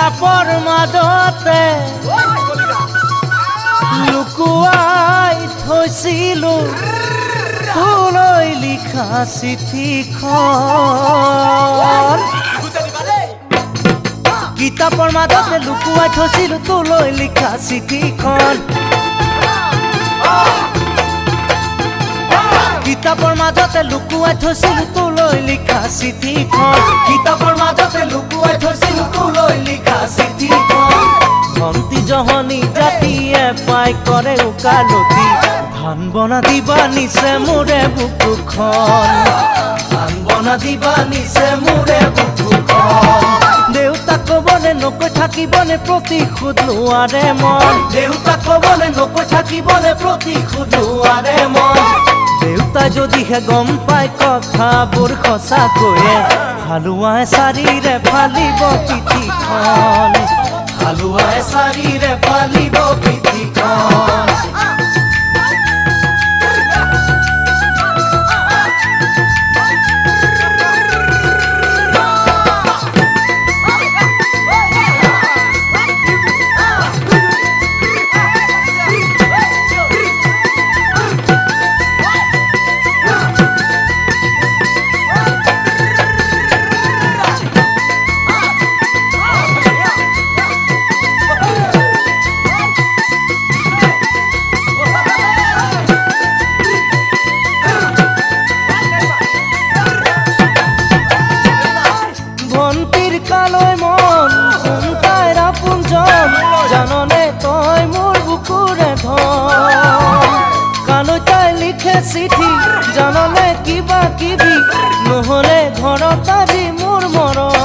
কিতাপৰ মাজতে লুকুৱাই থৈছিলো তোলৈ লিখা চিঠিখন কিতাপৰ মাজতে লুকুৱাই থৈছিলো তোলৈ লিখা চিঠিখন কিতাপৰ মাজতে লুকুৱাই থৈছিলো তোলৈ লিখা চিঠিখন কিতাপৰ মাজতে লুকুৱাই থৈছিলো তোলৈ লিখা চিঠিখন ভন্তি জহনী জাতিয়ে পাই কৰে উকালতি ধান বনা দিবা নিছে মোৰে বুকুখন ধান বনা দিবা নিছে মোৰে বুকুখন দেউতাক কবনে নকৈ থাকিবনে প্ৰতিশোধ লোৱাৰে মন দেউতাক কবনে নকৈ থাকিবনে প্ৰতিশোধ লোৱাৰে মন দেউতা যদিহে গম পাই কথাবোৰ সঁচাকৈয়ে হালোৱাই চাৰিৰে ফালিব পিঠিখন হালোৱাই চাৰিৰে ফালিব পিঠিখন কালৈ মন তাইৰ আপোনজন জাননে তই মোৰ বুকুৰে ধন কালৈ তাই লিখে চিঠি জাননে কিবা কিবি নহলে ঘৰত আজি মোৰ মৰম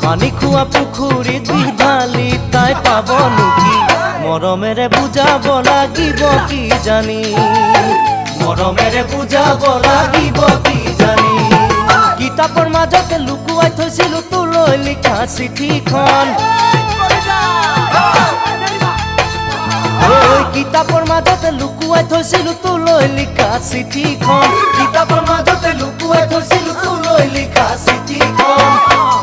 পানী খোৱা পুখুৰীত বিধালি তাই পাব নেকি মৰমেৰে বুজাব লাগিব কি জানি মৰমেৰে বুজাব লাগিব কি জানি কিতাপৰ মাজতে লুকুৱাই থৈছিলো তোলৈ লিখা চিঠিখন কিতাপৰ মাজতে লুকুৱাই থৈছিলো তোলৈ লিখা চিঠিখন কিতাপৰ মাজতে লুকুৱাই থৈছিলো তোলৈ লিখা চিঠিখন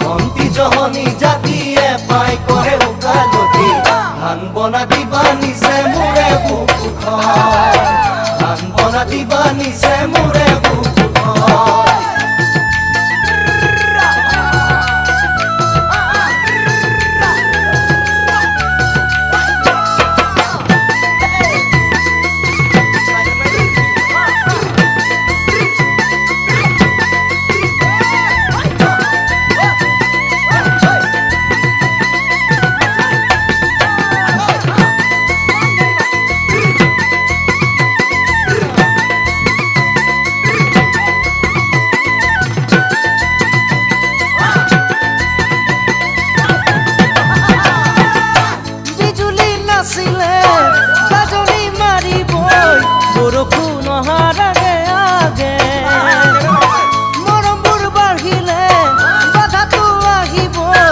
ভন্তি জহনী জাতিয়ে পাই কৰে উকালতি ধান বনা দিবা নিছে মোৰে বুকুখন ধান বনা দিবা নিছে মোৰে বুকুখন বৰষুণ অহাৰ আগে আগে মৰমবোৰ বাঢ়িলে বাধাটো আহিবই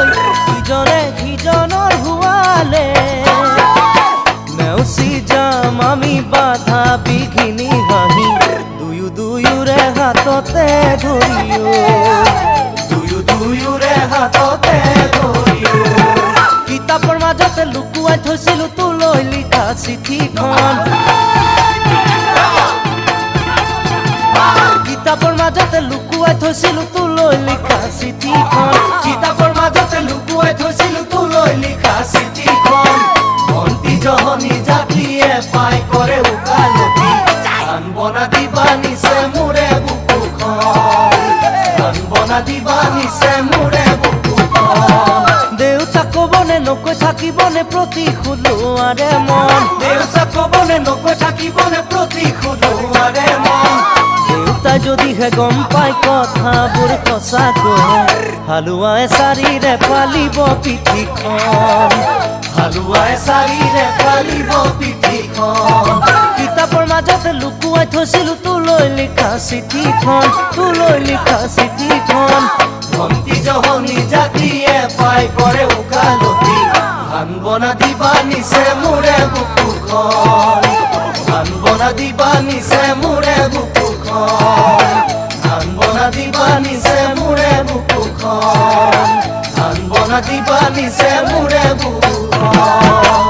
ইজনে সিজনৰ হোৱালে নেওচি যাম আমি বাধা বিঘিনি হাঁহি দুয়োৰে হাততে ধৰিও দুয়োৰে হাততে ধৰিও কিতাপৰ মাজতে লুকুৱাই থৈছিলো তোলৈ লিখা চিঠিখন কিতাপৰ মাজতে লুকুৱাই থৈছিলো তোলৈ লিখা চিঠিখন কিতাপৰ মাজতে লুকুৱাই থৈছিলো তোলৈ লিখা চিঠিখন ভন্তি জহনী জাতিয়ে পাই কৰে উকালতি ধান বনা দিবা নিছে মোৰে বুকুখন ধান বনা দিবা নিছে মোৰে বুকুখন দেউতাক কবনে নকৈ থাকিবনে প্ৰতিশোধ লোৱাৰে মন দেউতাক কবনে নকৈ থাকিবনে প্ৰতিশোধ লোৱাৰে মন দেউতা যদিহে গম পাই কথাবোৰ সঁচাকৈ হালোৱাই চাৰিৰে ফালিব পিঠিখন হালোৱাই চাৰিৰে ফালিব পিঠিখন কিতাপৰ মাজতে লুকুৱাই থৈছিলো তোলৈ লিখা চিঠিখন তোলৈ লিখা চিঠিখন ভন্তি জহনী জাতিয়ে পাই কৰে উকালতি ধান বনা দিবা নিছে মোৰে বুকুখন ধান বনা দিবা নিছে মোৰে বুকুখন ধান বনা দিবা নিছে মোৰে বুকুখন ধান বনা দিবা নিছে মোৰে বুকুখন